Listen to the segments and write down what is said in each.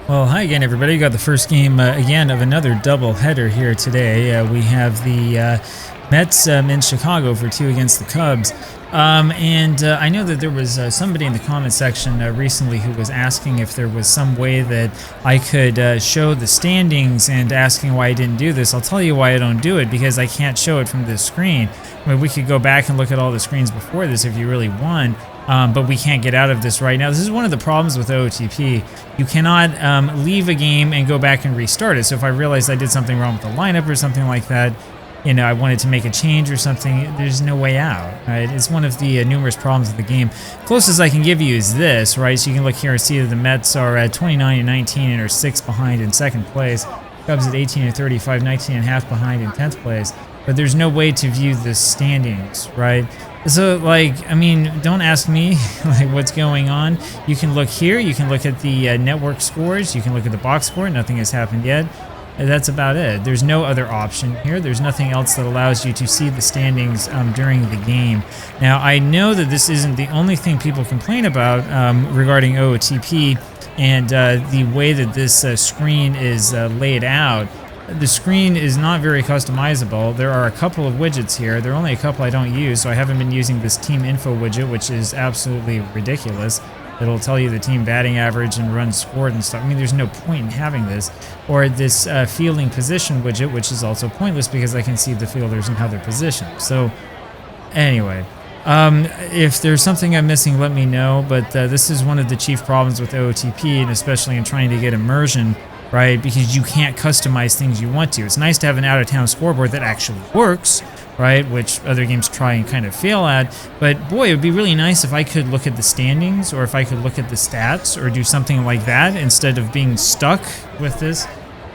Well, hi again, everybody. We got the first game again of another double header here today. We have the Mets in Chicago for 2 against the Cubs. I know that there was somebody in the comment section recently who was asking if there was some way that I could show the standings and asking why I didn't do this. I'll tell you why I don't do it, because I can't show it from this screen. I mean, we could go back and look at all the screens before this if you really want. But we can't get out of this right now. This is one of the problems with OOTP. You cannot leave a game and go back and restart it. So if I realized I did something wrong with the lineup or something like that, you know, I wanted to make a change or something, there's no way out, right? It's one of the numerous problems of the game. Closest I can give you is this, right? So you can look here and see that the Mets are at 29 and 19 and are 6 behind in second place. Cubs at 18 and 35, 19 and a half behind in 10th place. But there's no way to view the standings, right? So, like, I mean, don't ask me like what's going on. You can look here. You can look at the network scores. You can look at the box score. Nothing has happened yet. That's about it. There's no other option here. There's nothing else that allows you to see the standings during the game. Now, I know that this isn't the only thing people complain about regarding OOTP and the way that this screen is laid out. The screen is not very customizable. There are a couple of widgets here. There are only a couple I don't use, so I haven't been using this team info widget, which is absolutely ridiculous. It'll tell you the team batting average and runs scored and stuff. I mean, there's no point in having this. Or this fielding position widget, which is also pointless because I can see the fielders and how they're positioned. So, anyway. If there's something I'm missing, let me know. But this is one of the chief problems with OOTP, and especially in trying to get immersion, right? Because you can't customize things you want to. It's nice to have an out-of-town scoreboard that actually works, right? Which other games try and kind of fail at. But boy, it would be really nice if I could look at the standings, or if I could look at the stats, or do something like that instead of being stuck with this.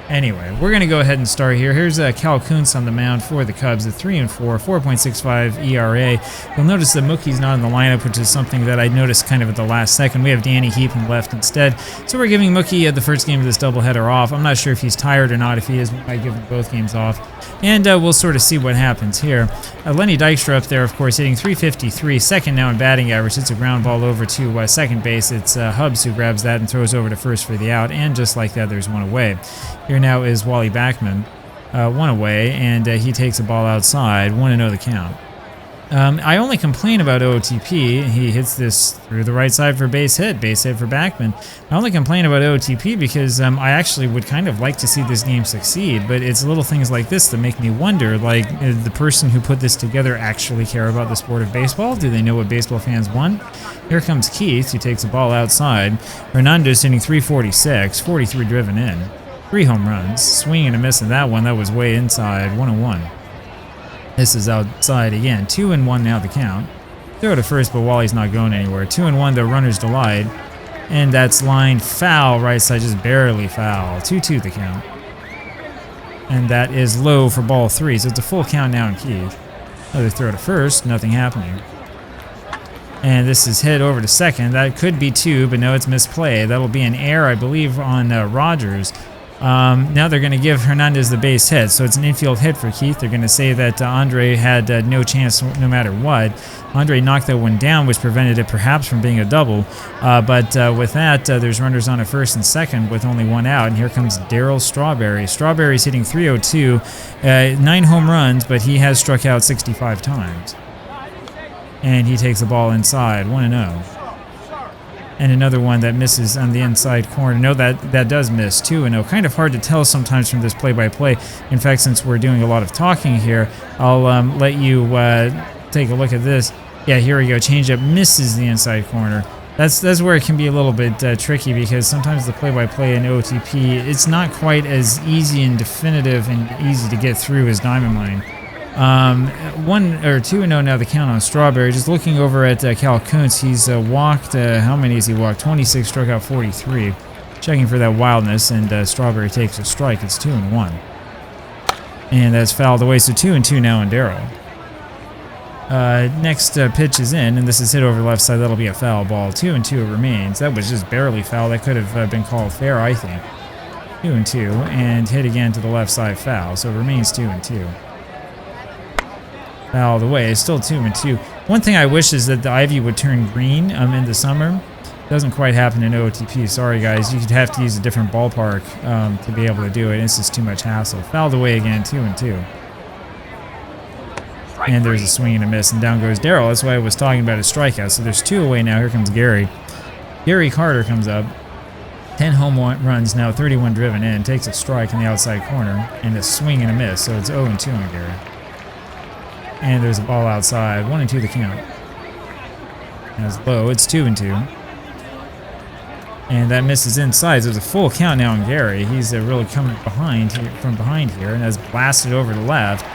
Anyway, we're going to go ahead and start here. Here's Cal Kuntz on the mound for the Cubs at 3-4, 4.65 ERA. You'll notice that Mookie's not in the lineup, which is something that I noticed kind of at the last second. We have Danny Heapin left instead. So we're giving Mookie the first game of this doubleheader off. I'm not sure if he's tired or not. If he is, we might give him both games off. And we'll sort of see what happens here. Lenny Dykstra up there, of course, hitting .353, second now in batting average. It's a ground ball over to second base. It's Hubbs who grabs that and throws over to first for the out. And just like that, there's one away. Here now is Wally Backman, one away, and he takes a ball outside, 1-0 the count. I only complain about OOTP. He hits this through the right side for base hit for Backman. I only complain about OOTP because I actually would kind of like to see this game succeed, but it's little things like this that make me wonder, like, did the person who put this together actually care about the sport of baseball? Do they know what baseball fans want? Here comes Keith, who takes a ball outside. Hernandez hitting .346, 43 driven in. 3 home runs, swing and a miss in that one. That was way inside, 1-1. This is outside again, 2-1 now the count. Throw to first, but Wally's not going anywhere. 2-1, the runner's delight. And that's lined foul, right side, just barely foul. 2-2 the count. And that is low for ball 3, so it's a full count now in Keith. Another throw to first, nothing happening. And this is hit over to second. That could be 2, but no, it's misplay. That'll be an error, I believe, on Rogers. Now they're going to give Hernandez the base hit, so it's an infield hit for Keith. They're going to say that Andre had no chance no matter what. Andre knocked that one down, which prevented it perhaps from being a double. But with that, there's runners on at first and second with only 1 out. And here comes Darryl Strawberry. Strawberry's hitting .302, 9 home runs, but he has struck out 65 times. And he takes the ball inside, 1-0. And another one that misses on the inside corner. No, that does miss, 2-0. Kind of hard to tell sometimes from this play-by-play. In fact, since we're doing a lot of talking here, I'll let you take a look at this. Yeah, here we go. Changeup misses the inside corner. That's where it can be a little bit tricky, because sometimes the play-by-play in OOTP, it's not quite as easy and definitive and easy to get through as Diamond Mine. 2-0 now the count on Strawberry. Just looking over at Cal Kuntz, he's walked, how many has he walked? 26, struck out 43. Checking for that wildness, and Strawberry takes a strike. It's 2-1. And that's fouled away, so 2-2 now on Darrow. Next pitch is in, and this is hit over the left side. That'll be a foul ball. 2-2 remains. That was just barely foul. That could have been called fair, I think. 2-2, and hit again to the left side, foul. So it remains 2-2. Foul the way. It's still 2-2. One thing I wish is that the ivy would turn green in the summer. Doesn't quite happen in OOTP. Sorry, guys. You'd have to use a different ballpark to be able to do it. It's just too much hassle. Fouled away again, 2-2. And there's a swing and a miss, and down goes Daryl. That's why I was talking about his strikeout. So there's 2 away now. Here comes Gary. Gary Carter comes up. 10 home runs now, 31 driven in. Takes a strike in the outside corner, and a swing and a miss. So it's 0-2 on Gary. And there's a ball outside. 1-2 the count. That's low. It's 2-2. And that misses inside. So it's a full count now on Gary. He's really coming from behind here, and has blasted over to left.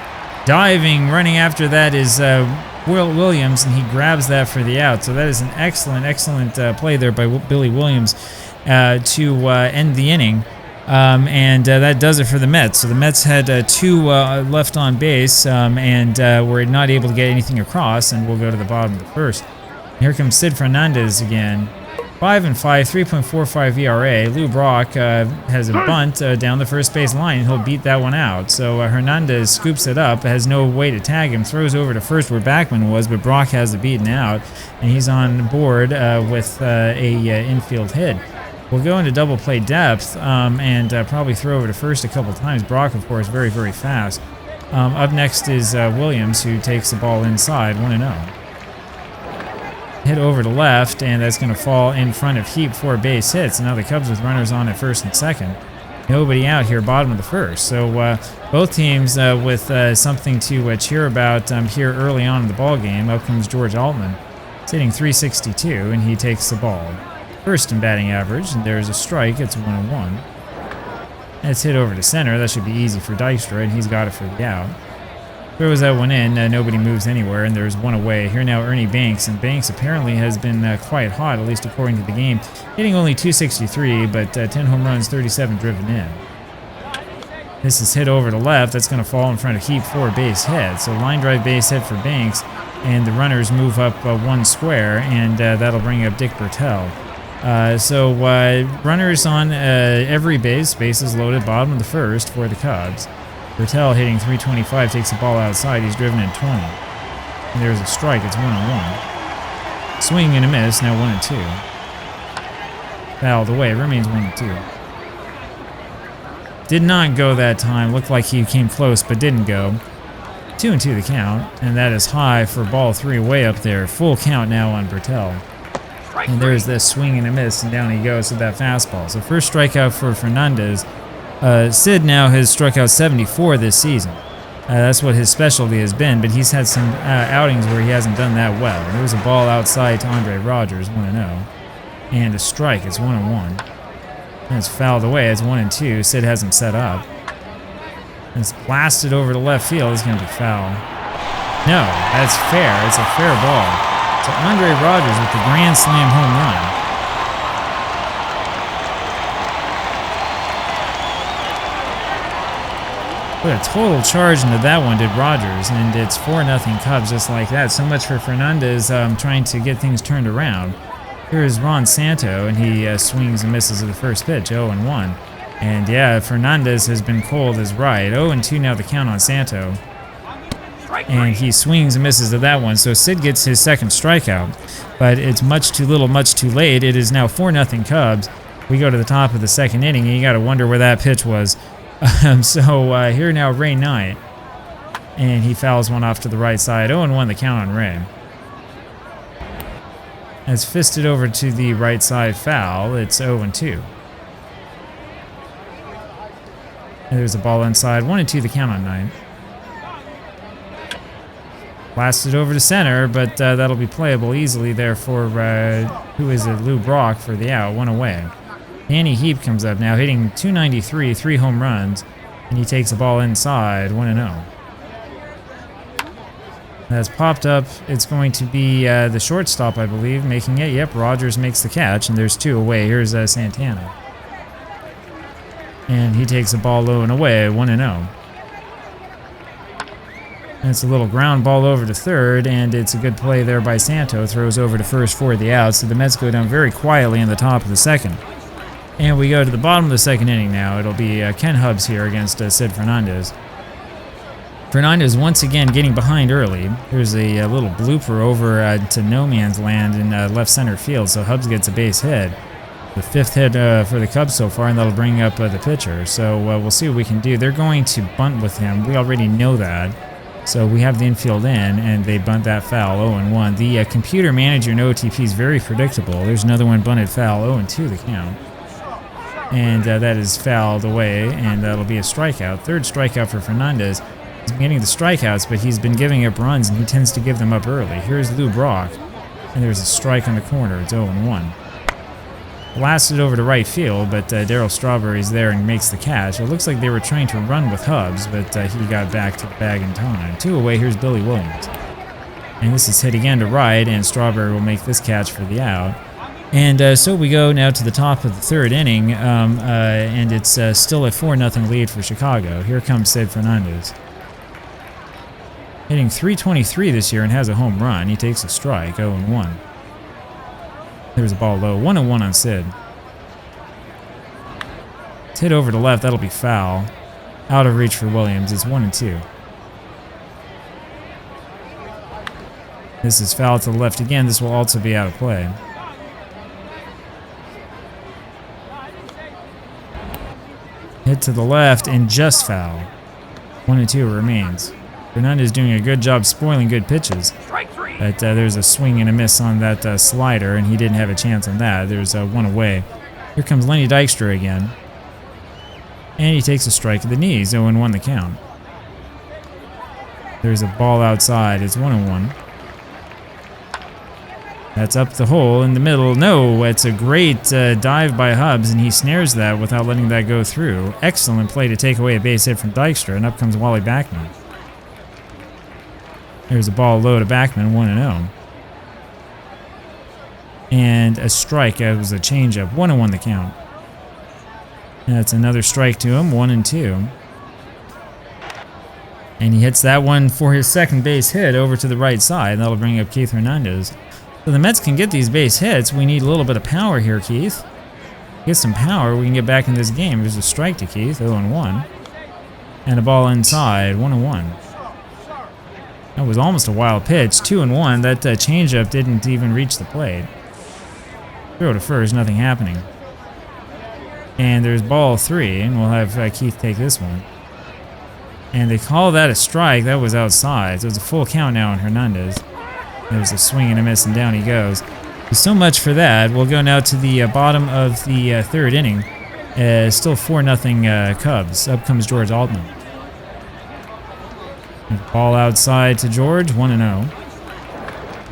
Diving, running after that is Will Williams, and he grabs that for the out. So that is an excellent play there by Billy Williams to end the inning. And that does it for the Mets. So the Mets had 2 left on base and were not able to get anything across, and we'll go to the bottom of the first. Here comes Sid Fernandez again. 5-5, 3.45 ERA. Lou Brock has a bunt down the first base line, and he'll beat that one out. So Hernandez scoops it up, has no way to tag him, throws over to first where Backman was, but Brock has the beaten out, and he's on board with a infield hit. We'll go into double play depth and probably throw over to first a couple times. Brock, of course, very, very fast. Up next is Williams, who takes the ball inside, 1-0. Hit over to left, and that's going to fall in front of Heap for base hits. And now the Cubs with runners on at first and second. Nobody out here, bottom of the first. So both teams with something to cheer about here early on in the ball game. Up comes George Altman. It's hitting .362, and he takes the ball. First in batting average, and there's a strike. It's 1-1. And it's hit over to center. That should be easy for Dykstra, and he's got it for the out. Throws that one in, nobody moves anywhere, and there's one away. Here now Ernie Banks, and Banks apparently has been quite hot, at least according to the game. Hitting only .263, but 10 home runs, 37 driven in. This is hit over to left. That's going to fall in front of Heap for a base hit. So line drive base hit for Banks, and the runners move up 1 square, and that'll bring up Dick Bertel. So runners on every base, bases loaded, bottom of the first for the Cubs. Bertel hitting .325, takes the ball outside. He's driven in 20. And there's a strike. It's 1-1. Swing and a miss. Now 1-2. Fouled away. Remains 1-2. Did not go that time. Looked like he came close, but didn't go. 2-2 the count, and that is high for ball 3 way up there. Full count now on Bertel. And there's this swing and a miss, and down he goes with that fastball. So first strikeout for Fernandez. Sid now has struck out 74 this season. That's what his specialty has been, but he's had some outings where he hasn't done that well. There was a ball outside to Andre Rogers, 1-0. And a strike, it's 1-1. And it's fouled away, it's 1-2. Sid has him set up. And it's blasted over to left field, it's going to be foul. No, that's fair, it's a fair ball. So Andre Rogers with the grand slam home run. What a total charge into that one did Rogers, and it's 4-0 Cubs just like that. So much for Fernandez trying to get things turned around. Here's Ron Santo, and he swings and misses at the first pitch, 0-1. And yeah, Fernandez has been cold as right. 0-2 now the count on Santo. And he swings and misses at that one, so Sid gets his second strikeout. But it's much too little, much too late. It is now 4-0 Cubs. We go to the top of the second inning, and you got to wonder where that pitch was. So here now Ray Knight, and he fouls one off to the right side. 0-1 the count on Ray. It's fisted over to the right side foul. It's 0-2. And there's a ball inside. 1-2 the count on Knight. Blasted over to center, but that'll be playable easily there for, who is it, Lou Brock for the out. 1 away. Danny Heap comes up now, hitting .293, 3 home runs, and he takes the ball inside, 1-0. That's popped up. It's going to be the shortstop, I believe, making it. Yep, Rogers makes the catch, and there's 2 away. Here's Santana. And he takes the ball low and away, 1-0. And it's a little ground ball over to third, and it's a good play there by Santo. Throws over to first for the out, so the Mets go down very quietly in the top of the second. And we go to the bottom of the second inning now. It'll be Ken Hubbs here against Sid Fernandez. Fernando's once again getting behind early. There's a little blooper over to no man's land in left center field, so Hubs gets a base hit. The 5th hit for the Cubs so far, and that'll bring up the pitcher. So we'll see what we can do. They're going to bunt with him. We already know that. So we have the infield in, and they bunt that foul, 0-1. The computer manager in OOTP is very predictable. There's another one bunted foul, 0-2 the count. And that is fouled away, and that'll be a strikeout. 3rd strikeout for Fernandez. He's been getting the strikeouts, but he's been giving up runs, and he tends to give them up early. Here's Lou Brock, and there's a strike on the corner. It's 0-1. Blasted over to right field, but Darryl Strawberry's there and makes the catch. It looks like they were trying to run with Hubs, but he got back to the bag in time. 2 away, here's Billy Williams. And this is hit again to right, and Strawberry will make this catch for the out. And so we go now to the top of the 3rd inning, and it's still a 4-0 lead for Chicago. Here comes Sid Fernandez. Hitting .323 this year and has a home run. He takes a strike, 0-1. There's a ball low, 1-1 on Sid. It's hit over to left, that'll be foul. Out of reach for Williams, it's 1-2. This is foul to the left again, this will also be out of play. Hit to the left and just foul. 1-2 remains. Fernandez doing a good job spoiling good pitches. But there's a swing and a miss on that slider, and he didn't have a chance on that. There's 1 away. Here comes Lenny Dykstra again. And he takes a strike to the knees, 0-1 the count. There's a ball outside, it's 1-1. That's up the hole in the middle. No, it's a great dive by Hubs, and he snares that without letting that go through. Excellent play to take away a base hit from Dykstra, and up comes Wally Backman. There's a ball low to Backman, 1-0. And a strike. It was a changeup. 1-1 the count. And that's another strike to him, 1-2. And he hits that one for his second base hit over to the right side. That'll bring up Keith Hernandez. So the Mets can get these base hits. We need a little bit of power here, Keith. Get some power, we can get back in this game. There's a strike to Keith, 0-1. And a ball inside, 1-1. That was almost a wild pitch, 2-1. That changeup didn't even reach the plate. Throw to first, nothing happening. And there's ball 3, and we'll have Keith take this one. And they call that a strike. That was outside, so it's a full count now on Hernandez. There's a swing and a miss, and down he goes. So much for that. We'll go now to the bottom of the 3rd inning. Still 4-0 Cubs. Up comes George Altman. Ball outside to George, 1-0.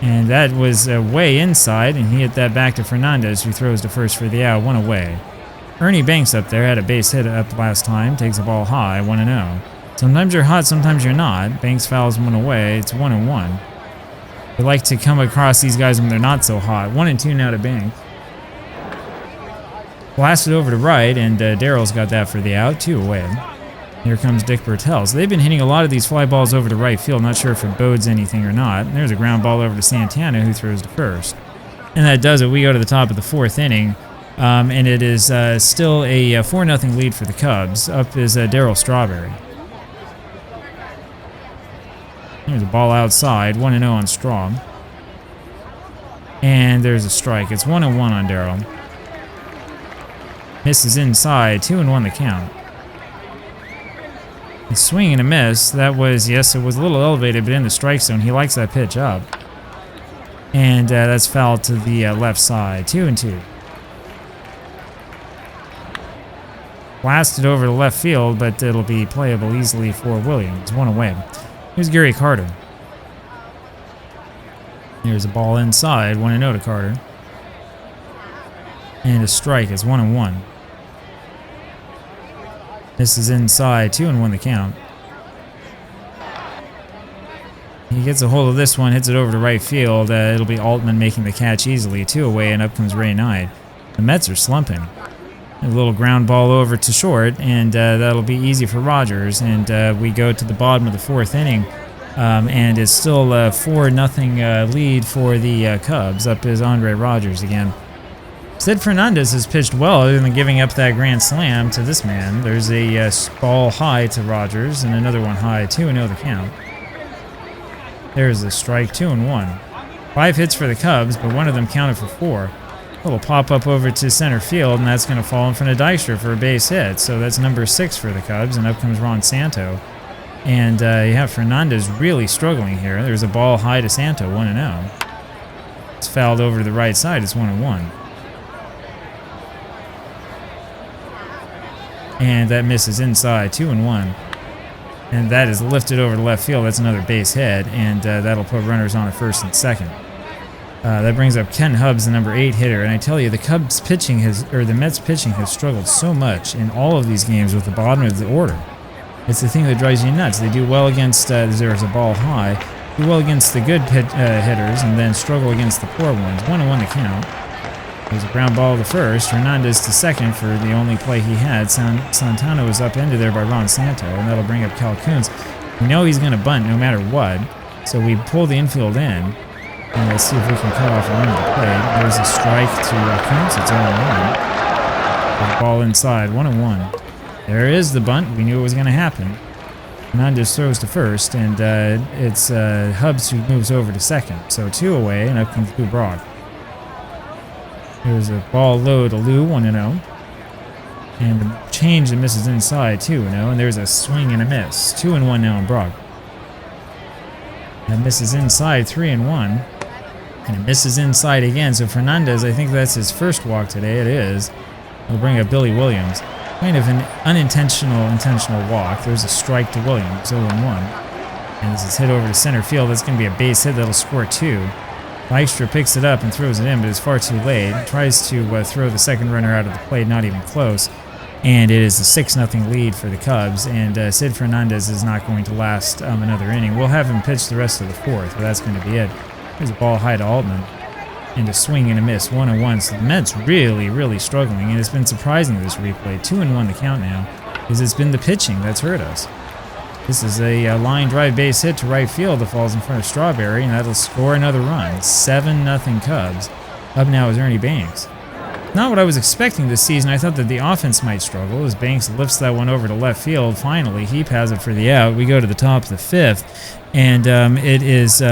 And that was way inside, and he hit that back to Fernandez, who throws to first for the out, 1 away. Ernie Banks up there had a base hit up last time, takes a ball high, 1-0. Sometimes you're hot, sometimes you're not. Banks fouls 1 away, it's 1-1. We like to come across these guys when they're not so hot. 1-2 now to Banks. Blasted over to right, and Darrell's got that for the out, 2 away. Here comes Dick Bertel. So they've been hitting a lot of these fly balls over to right field. Not sure if it bodes anything or not. There's a ground ball over to Santana, who throws to first. And that does it. We go to the top of the 4th inning. And it is still a 4-0 lead for the Cubs. Up is Darryl Strawberry. There's a ball outside. 1-0 on Straw. And there's a strike. It's 1-1 on Darryl. Misses inside. 2-1 the count. A swing and a miss. That was, yes, it was a little elevated, but in the strike zone. He likes that pitch up. And that's foul to the left side. 2-2. Blasted over to left field, but it'll be playable easily for Williams. 1 away. Here's Gary Carter. Here's a ball inside. 1-0 to Carter. And a strike is 1-1. This is inside, 2-1 the count. He gets a hold of this one, hits it over to right field. It'll be Altman making the catch easily, 2 away, and up comes Ray Knight. The Mets are slumping. A little ground ball over to short, and that'll be easy for Rogers. And we go to the bottom of the 4th inning, and it's still a 4-0 lead for the Cubs. Up is Andre Rogers again. Sid Fernandez has pitched well other than giving up that grand slam to this man. There's a ball high to Rogers and another one high, 2-0 the count. There's the strike, 2-1. 5 hits for the Cubs, but one of them counted for 4. A little pop-up over to center field, and that's going to fall in front of Dykstra for a base hit. So that's number 6 for the Cubs, and up comes Ron Santo. And you have Fernandez really struggling here. There's a ball high to Santo, 1-0. It's fouled over to the right side, it's 1-1. And that misses inside, 2-1. And that is lifted over to left field. That's another base hit, and that'll put runners on at first and second. That brings up Ken Hubbs, the number 8 hitter. And I tell you, the Cubs pitching the Mets pitching has struggled so much in all of these games with the bottom of the order. It's the thing that drives you nuts. They do well against, there's a ball high, do well against the good hitters, and then struggle against the poor ones. 1-1 the count. There's a ground ball to first. Hernandez to second for the only play he had. Santana was upended there by Ron Santo, and that'll bring up Cal Kuntz. We know he's going to bunt no matter what, so we pull the infield in, and let's see if we can cut off a run of the plate. There's a strike to Kuntz. It's 0-1. Ball inside, 1-1. There is the bunt. We knew it was going to happen. Hernandez throws to first, and it's Hubbs who moves over to second. So 2 away, and up comes Lou Brock. There's a ball low to Lou, 1-0. And the change that misses inside, 2-0. And there's a swing and a miss. 2-1 now in Brock. That misses inside, 3-1. And it misses inside again. So Fernandez, I think that's his first walk today. It is. We'll bring up Billy Williams. Kind of an unintentional walk. There's a strike to Williams, 0-1. And this is hit over to center field. That's going to be a base hit that'll score 2. Dykstra picks it up and throws it in, but it's far too late. Tries to throw the second runner out of the plate, not even close. And it is a 6-0 lead for the Cubs, and Sid Fernandez is not going to last another inning. We'll have him pitch the rest of the 4th, but that's going to be it. There's a ball high to Altman, and a swing and a miss, 1-1. So the Mets really, really struggling, and it's been surprising this replay. 2-1 the count now, because it's been the pitching that's hurt us. This is a line drive base hit to right field that falls in front of Strawberry, and that'll score another run. 7-0 Cubs. Up now is Ernie Banks. Not what I was expecting this season. I thought that the offense might struggle as Banks lifts that one over to left field. Finally, he has it for the out. We go to the top of the 5th, and it is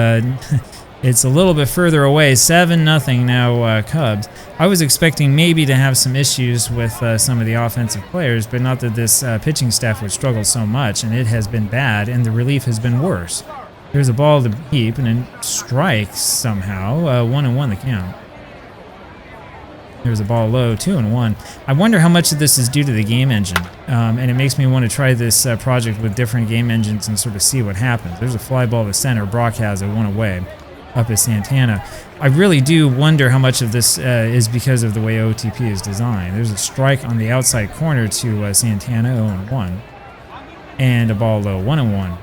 it's a little bit further away. 7-0 now Cubs. I was expecting maybe to have some issues with some of the offensive players, but not that this pitching staff would struggle so much, and it has been bad, and the relief has been worse. There's a ball to keep, and then strikes somehow. 1-1 the count. There's a ball low, 2-1. I wonder how much of this is due to the game engine, and it makes me want to try this project with different game engines and sort of see what happens. There's a fly ball to center. Brock has it, 1 away. Up is Santana. I really do wonder how much of this is because of the way OOTP is designed. There's a strike on the outside corner to Santana, 0-1. And a ball low, 1-1.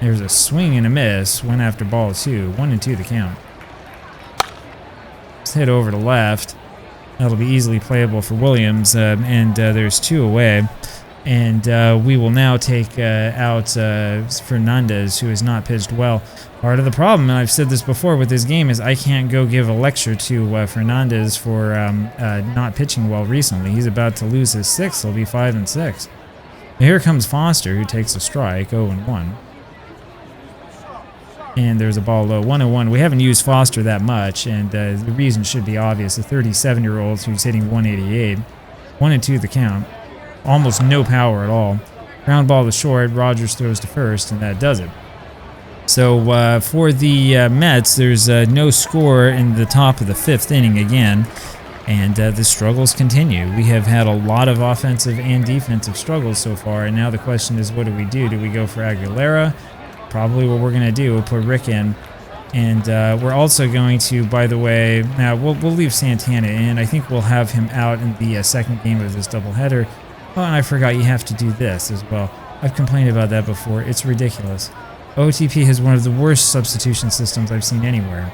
There's a swing and a miss, went after ball 2, 1-2 the count. It's hit over to left. That'll be easily playable for Williams, and there's 2 away. And we will now take out Fernandez, who has not pitched well. Part of the problem, and I've said this before with this game, is I can't go give a lecture to Fernandez for not pitching well recently. He's about to lose his 6th. He'll be 5-6. Here comes Foster, who takes a strike, 0-1. And there's a ball low, 1-1. We haven't used Foster that much, and the reason should be obvious. A 37-year-old who's hitting 188. 1-2 the count. Almost no power at all. Ground ball to short. Rogers throws to first, and that does it. So for the Mets, there's no score in the top of the 5th inning again, and the struggles continue. We have had a lot of offensive and defensive struggles so far, and now the question is, what do we do? Do we go for Aguilera? Probably what we're going to do. We'll put Rick in. And we're also going to, by the way, now we'll leave Santana in. I think we'll have him out in the second game of this doubleheader. Oh, and I forgot you have to do this as well. I've complained about that before. It's ridiculous. OOTP has one of the worst substitution systems I've seen anywhere.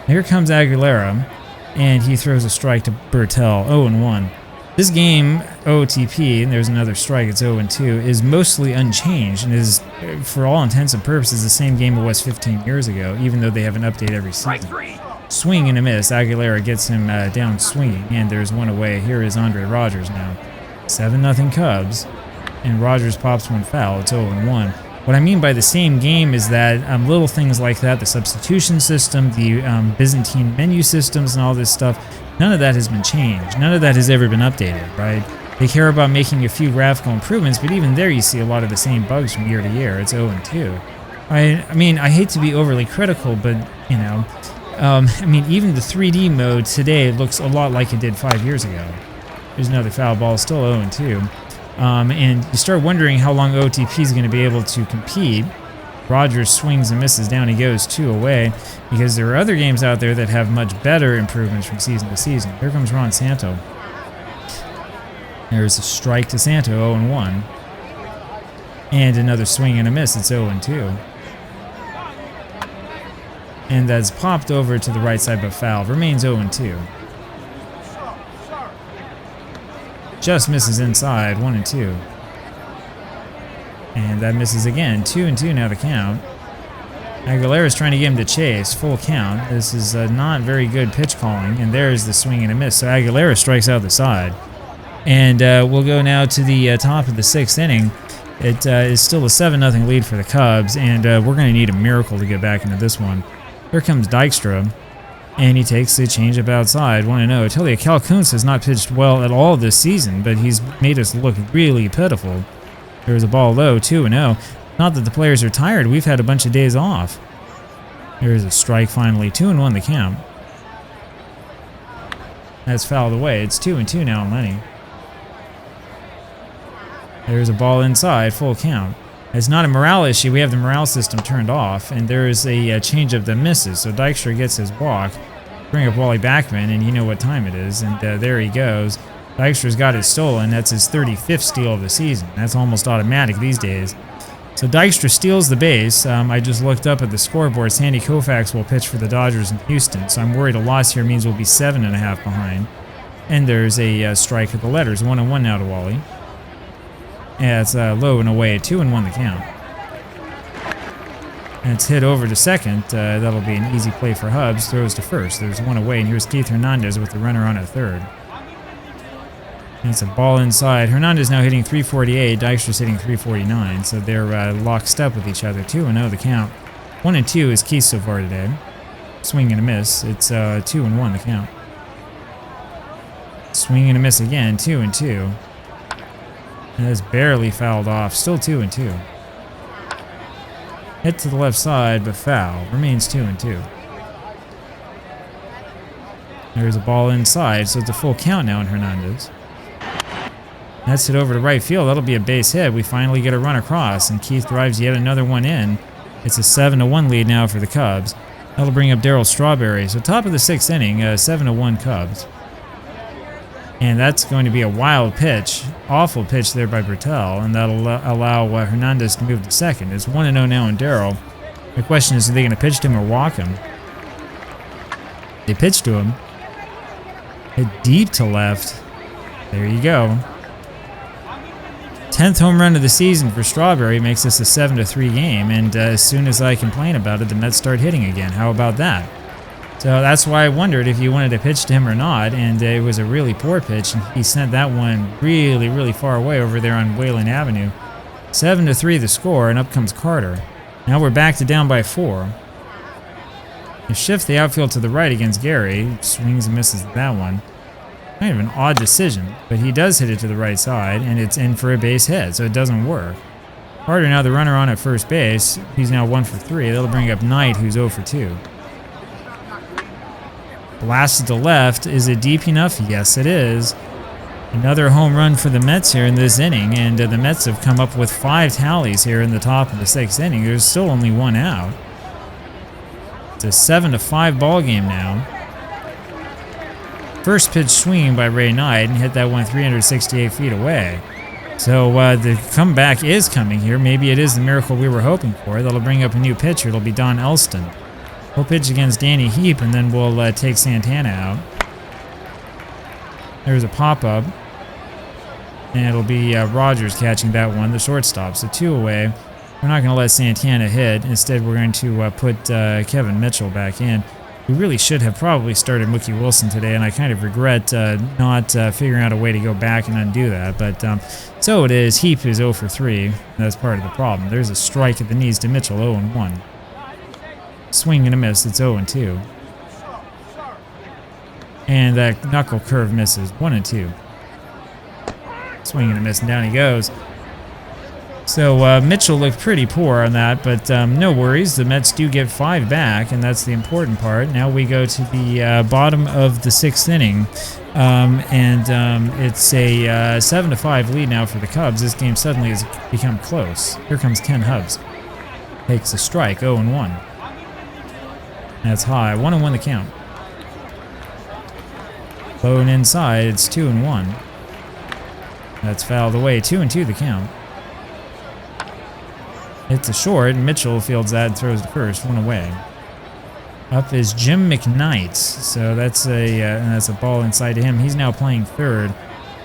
Here comes Aguilera, and he throws a strike to Bertel, 0-1. This game, OOTP, and there's another strike, it's 0-2, is mostly unchanged and is, for all intents and purposes, the same game it was 15 years ago, even though they have an update every season. Swing and a miss. Aguilera gets him down swinging, and there's one away. Here is Andre Rogers now. 7-0 Cubs, and Rogers pops one foul. It's 0-1. What I mean by the same game is that little things like that, the substitution system, the Byzantine menu systems and all this stuff, none of that has been changed. None of that has ever been updated, right? They care about making a few graphical improvements, but even there you see a lot of the same bugs from year to year. It's 0-2. I mean, I hate to be overly critical, but, you know, I mean, even the 3D mode today looks a lot like it did 5 years ago. There's another foul ball, still 0-2. And you start wondering how long OOTP is going to be able to compete. Rogers swings and misses, down he goes, 2 away, because there are other games out there that have much better improvements from season to season. Here comes Ron Santo. There's a strike to Santo, 0-1. And another swing and a miss, it's 0-2. And that's popped over to the right side but fouled. Remains 0-2. Just misses inside, 1-2. And that misses again, 2-2 now the count. Aguilera's trying to get him to chase, full count. This is not very good pitch calling, and there's the swing and a miss. So Aguilera strikes out the side. And we'll go now to the top of the 6th inning. It is still a 7-0 lead for the Cubs, and we're going to need a miracle to get back into this one. Here comes Dykstra, and he takes the changeup outside, 1-0. I tell you, Cal Kuntz has not pitched well at all this season, but he's made us look really pitiful. There's a ball low, 2-0. Not that the players are tired, we've had a bunch of days off. There's a strike finally, 2-1 the count. That's fouled away, it's 2-2 now on Lenny. There's a ball inside, full count. It's not a morale issue, we have the morale system turned off, and there is a changeup that misses, so Dykstra gets his walk. Bring up Wally Backman, and you know what time it is, and there he goes. Dykstra's got it stolen, that's his 35th steal of the season. That's almost automatic these days. So Dykstra steals the base. I just looked up at the scoreboard. Sandy Koufax will pitch for the Dodgers in Houston, so I'm worried a loss here means we'll be 7.5 behind. And there's a strike at the letters, 1-1 now to Wally. Yeah, it's low and away, 2-1 the count. And it's hit over to second. That'll be an easy play for Hubs. Throws to first. There's one away, and here's Keith Hernandez with the runner on at third. And it's a ball inside. Hernandez now hitting 348. Dykstra's hitting 349, so they're lockstep with each other. 2-0 the count. 1-2 is Keith so far today. Swing and a miss. It's 2-1 the count. Swing and a miss again. 2-2. And that's barely fouled off. Still 2-2. Hit to the left side, but foul. Remains 2-2. There's a ball inside, so it's a full count now in Hernandez. That's hit over to right field. That'll be a base hit. We finally get a run across, and Keith drives yet another one in. It's a 7-1 lead now for the Cubs. That'll bring up Darryl Strawberry. So top of the 6th inning, 7-1 Cubs. And that's going to be a wild pitch. Awful pitch there by Bertel, and that'll allow Hernandez to move to second. It's 1-0 now in Darryl. The question is, are they going to pitch to him or walk him? They pitch to him. Hit deep to left. There you go. 10th home run of the season for Strawberry makes this a 7-3 game, and as soon as I complain about it, the Mets start hitting again. How about that? So that's why I wondered if you wanted to pitch to him or not, and it was a really poor pitch, and he sent that one really, really far away over there on Wayland Avenue. 7-3 the score, and up comes Carter. Now we're back to down by 4. You shift the outfield to the right against Gary. Swings and misses that one. Kind of an odd decision, but he does hit it to the right side, and it's in for a base hit, so it doesn't work. Carter now the runner on at first base. He's now 1 for 3. That'll bring up Knight, who's 0 for 2. Blasted to left. Is it deep enough? Yes, it is. Another home run for the Mets here in this inning, and the Mets have come up with 5 tallies here in the top of the 6th inning. There's still only 1 out. It's a 7-5 ball game now. First pitch swing by Ray Knight, and hit that one 368 feet away. So the comeback is coming here. Maybe it is the miracle we were hoping for. That'll bring up a new pitcher. It'll be Don Elston. We'll pitch against Danny Heap, and then we'll take Santana out. There's a pop-up. And it'll be Rogers catching that one, the shortstop. So 2 away. We're not going to let Santana hit. Instead, we're going to put Kevin Mitchell back in. We really should have probably started Mookie Wilson today, and I kind of regret not figuring out a way to go back and undo that. But so it is. Heap is 0 for 3. That's part of the problem. There's a strike at the knees to Mitchell, 0 and 1. Swing and a miss. It's 0 and 2. And that knuckle curve misses, 1 and 2. Swing and a miss, and down he goes. So Mitchell looked pretty poor on that, but no worries. The Mets do get 5 back, and that's the important part. Now we go to the bottom of the 6th inning, and it's a 7-5 lead now for the Cubs. This game suddenly has become close. Here comes Ken Hubbs. Takes a strike, 0 and 1. That's high, 1 and 1 the count. Low and inside, it's 2 and 1. That's fouled away, 2 and 2 the count. It's a short, and Mitchell fields that and throws to first, 1 away. Up is Jim McKnight, so that's a ball inside to him. He's now playing third.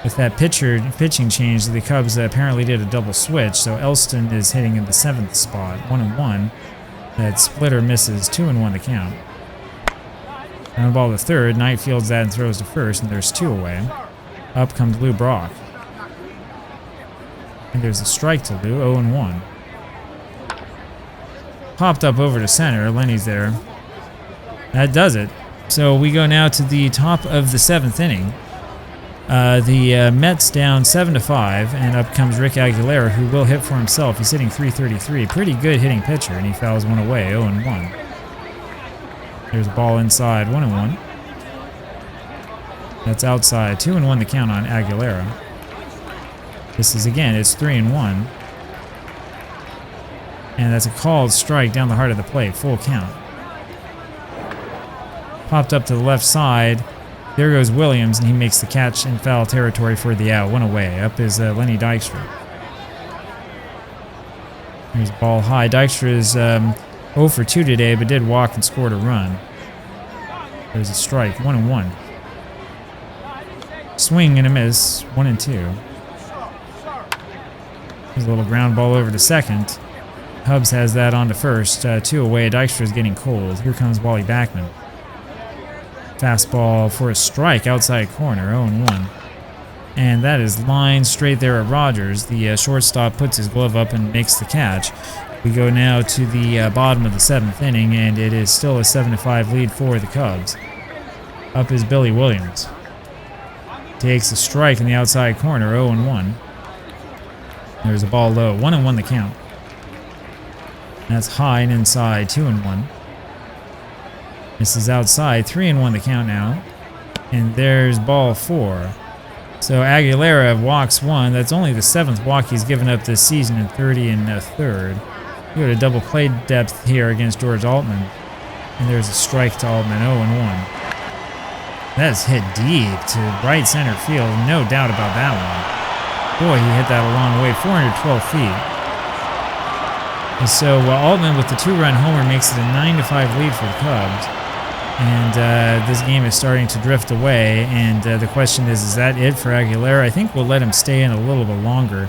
With that pitching change, the Cubs apparently did a double switch, so Elston is hitting in the 7th spot, 1 and 1. That splitter misses, 2 and 1 the count. Ground ball to third, Knight fields that and throws to first, and there's 2 away. Up comes Lou Brock. And there's a strike to Lou, 0 and 1. Popped up over to center. Lenny's there. That does it. So we go now to the top of the 7th inning. The Mets down 7-5, and up comes Rick Aguilera, who will hit for himself. He's hitting .333. Pretty good hitting pitcher, and he fouls 1 away, 0 and 1. There's a ball inside, 1 and 1. That's outside, 2 and 1 the count on Aguilera. This is again, it's 3 and 1. And that's a called strike down the heart of the plate, full count. Popped up to the left side. There goes Williams, and he makes the catch in foul territory for the out. 1 away. Up is Lenny Dykstra. Here's a ball high. Dykstra is 0 for 2 today, but did walk and scored a run. There's a strike. 1 and 1. Swing and a miss. 1 and 2. There's a little ground ball over to second. Hubbs has that on to first. 2 away. Dykstra is getting cold. Here comes Wally Backman. Fastball for a strike outside corner, 0 and 1. And that is lined straight there at Rogers. The shortstop puts his glove up and makes the catch. We go now to the bottom of the 7th inning, and it is still a 7-5 lead for the Cubs. Up is Billy Williams. Takes a strike in the outside corner, 0 and 1. There's a ball low, 1 and 1 the count. That's high and inside, 2 and 1. This is outside, 3 and 1 the count now. And there's ball 4. So Aguilera walks 1. That's only the 7th walk he's given up this season in 30 and a third. We go to double play depth here against George Altman. And there's a strike to Altman, 0 and 1. That's hit deep to right center field, no doubt about that one. Boy, he hit that a long way, 412 feet. And so Altman with the 2-run homer makes it a 9-5 lead for the Cubs. And this game is starting to drift away, and the question is that it for Aguilera? I think we'll let him stay in a little bit longer.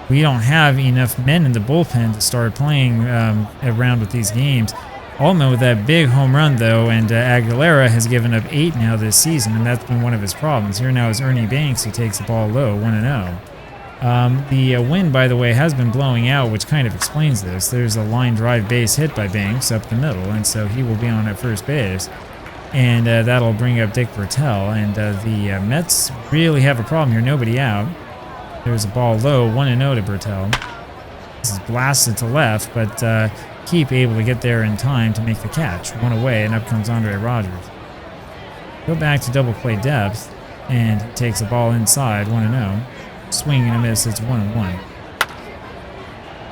We don't have enough men in the bullpen to start playing around with these games. Altman with that big home run, though, and Aguilera has given up 8 now this season, and that's been one of his problems. Here now is Ernie Banks, who takes the ball low, 1-0. The wind, by the way, has been blowing out, which kind of explains this. There's a line drive base hit by Banks up the middle, and so he will be on at first base. And that'll bring up Dick Bertel, and the Mets really have a problem here. Nobody out. There's a ball low, 1-0 to Bertel. This is blasted to left, but Keep able to get there in time to make the catch. 1 away, and up comes Andre Rogers. Go back to double play depth, and takes the ball inside, 1-0. Swing and a miss, it's 1-1.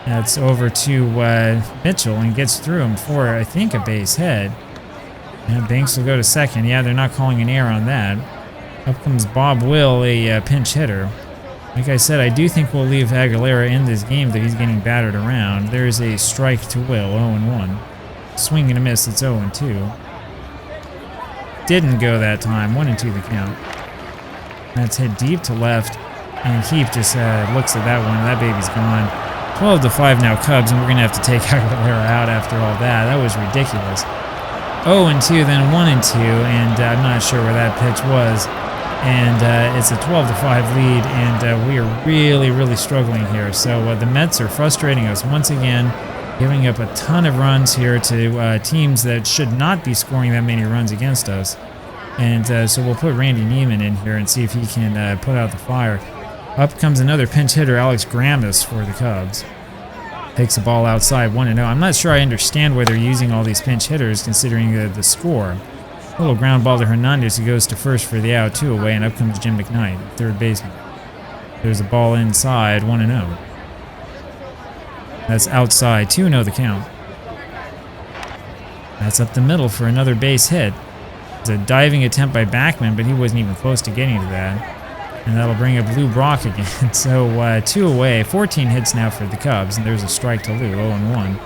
That's over to Mitchell, and gets through him for, I think, a base hit. And Banks will go to second. Yeah, they're not calling an error on that. Up comes Bob Will, a pinch hitter. Like I said, I do think we'll leave Aguilera in this game, though he's getting battered around. There's a strike to Will, 0-1. Swing and a miss, it's 0-2. Didn't go that time, 1-2 the count. That's hit deep to left, and Keep just looks at that one, and that baby's gone. 12-5 now Cubs, and we're going to have to take Aguilera out after all that. That was ridiculous. 0-2, then 1-2, and I'm not sure where that pitch was. And it's a 12-5 lead, and we are really, really struggling here. So the Mets are frustrating us once again, giving up a ton of runs here to teams that should not be scoring that many runs against us. And so we'll put Randy Neiman in here and see if he can put out the fire. Up comes another pinch hitter, Alex Grammas, for the Cubs. Takes the ball outside, 1-0. I'm not sure I understand why they're using all these pinch hitters, considering the score. A little ground ball to Hernandez, who goes to first for the out, 2 away, and up comes Jim McKnight, third baseman. There's a ball inside, 1-0. That's outside, 2-0 the count. That's up the middle for another base hit. It's a diving attempt by Backman, but he wasn't even close to getting to that. And that'll bring up Lou Brock again. So 2 away, 14 hits now for the Cubs, and there's a strike to Lou, 0-1.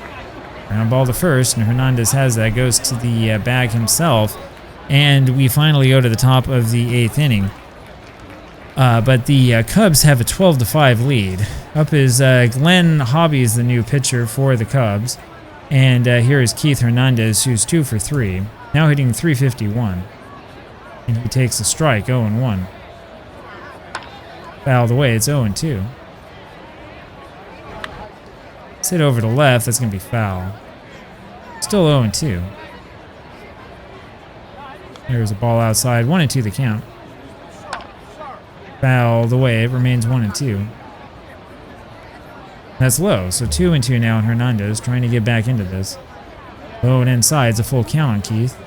Ground ball to first, and Hernandez has that, goes to the bag himself. And we finally go to the top of the 8th inning. But the Cubs have a 12-5 lead. Up is Glenn Hobbies, the new pitcher for the Cubs. And here is Keith Hernandez, who's 2 for 3. Now hitting .351. And he takes a strike, 0-1. Fouled away, it's 0-2. Let's hit over to left, that's going to be foul. Still 0-2. There's a ball outside, 1-2 the count. Fouled away, it remains 1-2. That's low, so 2-2 now on Hernandez, trying to get back into this. Low and inside, it's a full count on Keith.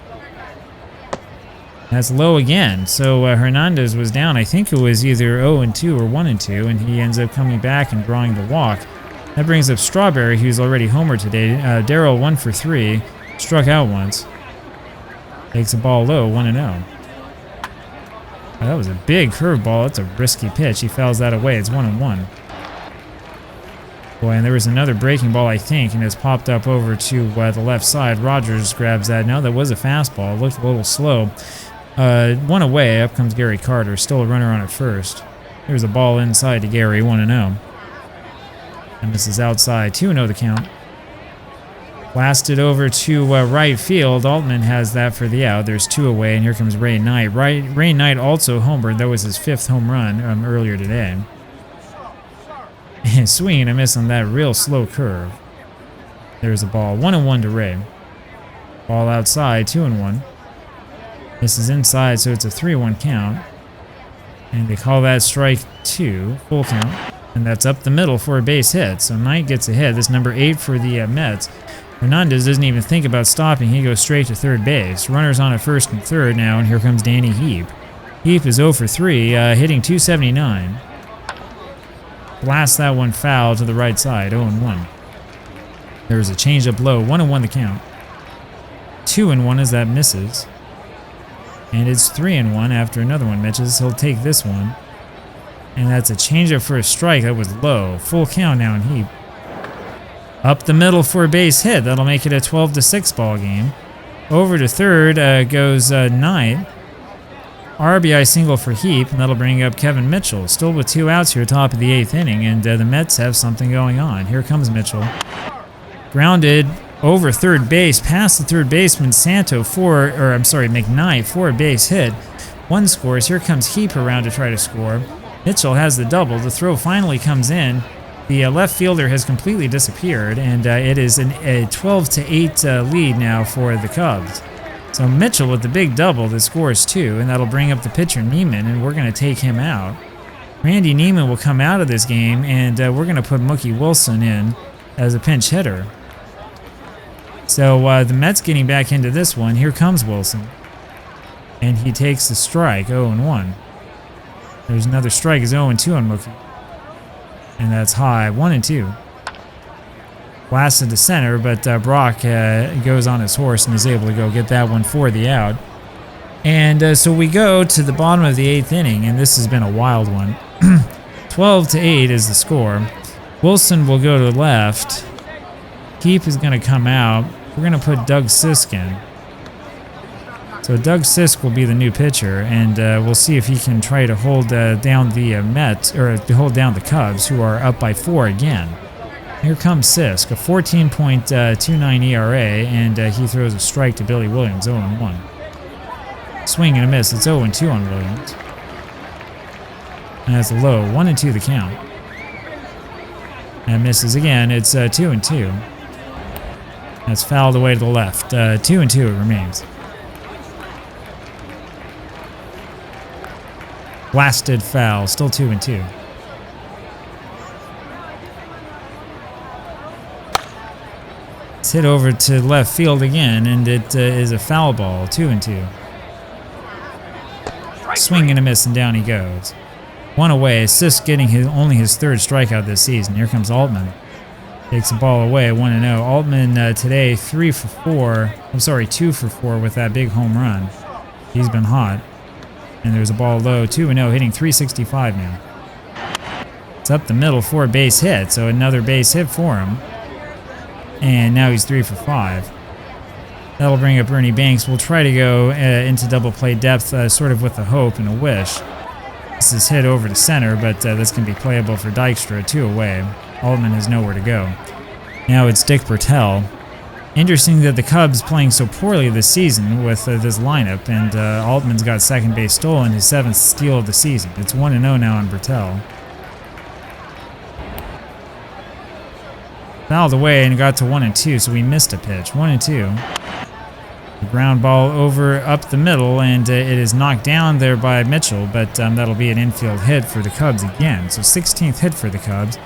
That's low again, so Hernandez was down. I think it was either 0-2 or 1-2, and he ends up coming back and drawing the walk. That brings up Strawberry, who's already homered today. Darryl, 1 for 3, struck out once. Takes a ball low, 1-0. That was a big curveball. That's a risky pitch. He fouls that away. It's 1-1. Boy, and there was another breaking ball, I think, and it's popped up over to the left side. Rogers grabs that. No, that was a fastball. It looked a little slow. 1 away. Up comes Gary Carter. Still a runner on at first. There's a ball inside to Gary, 1-0. And this is outside, 2-0 the count. Blasted over to right field. Altman has that for the out. There's 2 away, and here comes Ray Knight. Ray Knight also homered. That was his 5th home run earlier today. And swing and a miss on that real slow curve. There's a ball. 1-1 to Ray. Ball outside, 2-1. This is inside, so it's a 3-1 count. And they call that strike 2, full count. And that's up the middle for a base hit. So Knight gets a hit. This number 8 for the Mets. Hernandez doesn't even think about stopping. He goes straight to third base. Runners on at first and third now, and here comes Danny Heap. Heap is 0 for 3, hitting .279. Blast that one foul to the right side, 0-1. There's a changeup low, 1-1 the count. 2-1 as that misses. And it's 3-1 after another one misses. He'll take this one. And that's a changeup for a strike. That was low. Full count now in Heap. Up the middle for a base hit. That'll make it a 12-6 ball game. Over to third goes Knight. RBI single for Heap, and that'll bring up Kevin Mitchell. Still with 2 outs here, top of the 8th inning, and the Mets have something going on. Here comes Mitchell. Grounded over third base, past the third baseman, McKnight for a base hit. 1 scores. Here comes Heap around to try to score. Mitchell has the double. The throw finally comes in. The left fielder has completely disappeared, and it is a 12-8 lead now for the Cubs. So Mitchell with the big double that scores 2, and that'll bring up the pitcher Neiman, and we're going to take him out. Randy Neiman will come out of this game, and we're going to put Mookie Wilson in as a pinch hitter. So the Mets getting back into this one. Here comes Wilson. And he takes the strike, 0-1. There's another strike, is 0-2 on Mookie. And that's high, 1-2. Blasted to center, but Brock goes on his horse and is able to go get that one for the out. And so we go to the bottom of the 8th inning, and this has been a wild one. 12-8 is the score. Wilson will go to left. Heap is going to come out. We're going to put Doug Sisk in. So Doug Sisk will be the new pitcher, and we'll see if he can try to hold down the Mets, or hold down the Cubs, who are up by 4 again. Here comes Sisk, a 14.29 ERA, and he throws a strike to Billy Williams, 0-1. Swing and a miss, it's 0-2 on Williams. And that's a low, 1-2 the count. And misses again, it's 2-2. That's fouled away to the left, 2-2 it remains. Blasted foul, still 2-2. It's hit over to left field again, and it is a foul ball, 2-2. Swing and a miss, and down he goes. One away, Sisk getting only his third strikeout this season. Here comes Altman. Takes the ball away, 1-0. Altman today 2 for 4 with that big home run. He's been hot. And there's a ball low, 2-0, hitting 365 now. It's up the middle for a base hit, so another base hit for him. And now he's 3 for 5. That'll bring up Ernie Banks. We'll try to go into double play depth, sort of with a hope and a wish. This is hit over to center, but this can be playable for Dykstra, 2 away. Altman has nowhere to go. Now it's Dick Bertel. Interesting that the Cubs playing so poorly this season with this lineup, and Altman's got second base stolen, his 7th steal of the season. It's 1-0 now on Bertel. Fouled away and got to 1-2, so we missed a pitch. 1-2. The ground ball over up the middle, and it is knocked down there by Mitchell, but that'll be an infield hit for the Cubs again. So 16th hit for the Cubs.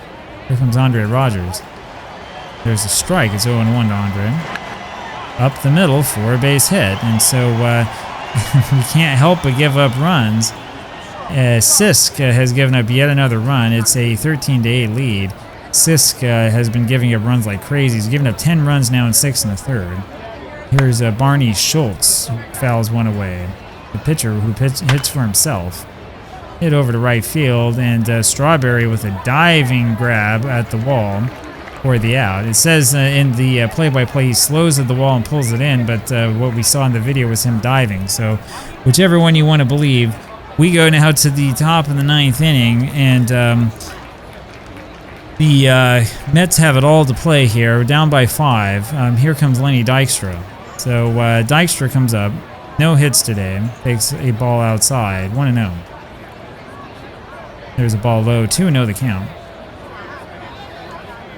Here comes Andre Rogers. There's a strike. It's 0-1 to Andre. Up the middle for a base hit, and so we can't help but give up runs. Sisk has given up yet another run. It's a 13-8 lead. Sisk has been giving up runs like crazy. He's given up 10 runs now in 6 1/3. Here's Barney Schultz, who fouls one away. The pitcher who hits for himself. Hit over to right field, and Strawberry with a diving grab at the wall for the out. It says in the play-by-play he slows at the wall and pulls it in, but what we saw in the video was him diving. So whichever one you want to believe, we go now to the top of the 9th inning, and the Mets have it all to play here. We're down by 5. Here comes Lenny Dykstra. So Dykstra comes up. No hits today. Takes a ball outside. 1-0. There's a ball low. 2-0 the count.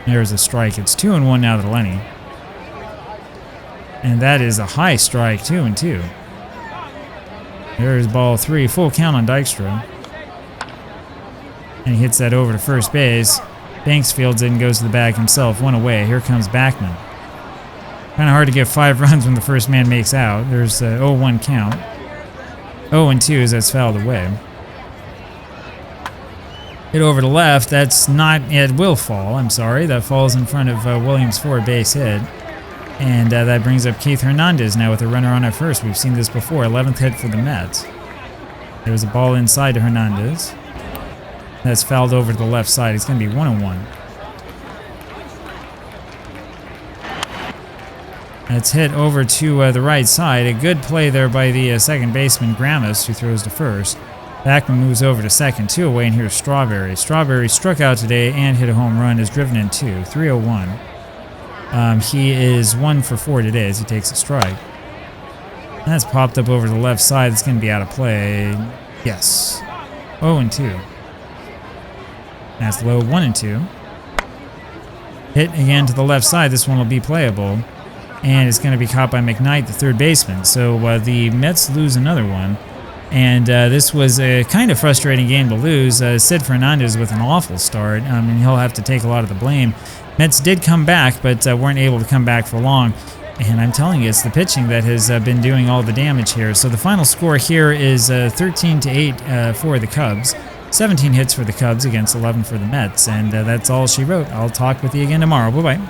There's a strike. It's 2-1 now to Lenny. And that is a high strike. 2-2. There's ball 3. Full count on Dykstra. And he hits that over to first base. Banks fields it and goes to the bag himself. 1 away. Here comes Backman. Kind of hard to get 5 runs when the first man makes out. There's a 0-1 count. 0-2 as that's fouled away. Hit over to left. That's not. It will fall. I'm sorry. That falls in front of Williams for a base hit. And that brings up Keith Hernandez now with a runner on at first. We've seen this before. 11th hit for the Mets. There's a ball inside to Hernandez. That's fouled over to the left side. It's going to be 1-1. That's hit over to the right side. A good play there by the second baseman, Gramus, who throws to first. Backman moves over to second, 2 away, and here's Strawberry. Strawberry struck out today and hit a home run, is driven in 2, 3-0-1. He is 1 for 4 today as he takes a strike. And that's popped up over to the left side. It's going to be out of play. Yes. 0-2. That's low, 1-2. Hit again to the left side. This one will be playable. And it's going to be caught by McKnight, the third baseman. So the Mets lose another one. And this was a kind of frustrating game to lose. Sid Fernandez with an awful start, and he'll have to take a lot of the blame. Mets did come back, but weren't able to come back for long. And I'm telling you, it's the pitching that has been doing all the damage here. So the final score here is 13-8 for the Cubs. 17 hits for the Cubs against 11 for the Mets. And that's all she wrote. I'll talk with you again tomorrow. Bye-bye.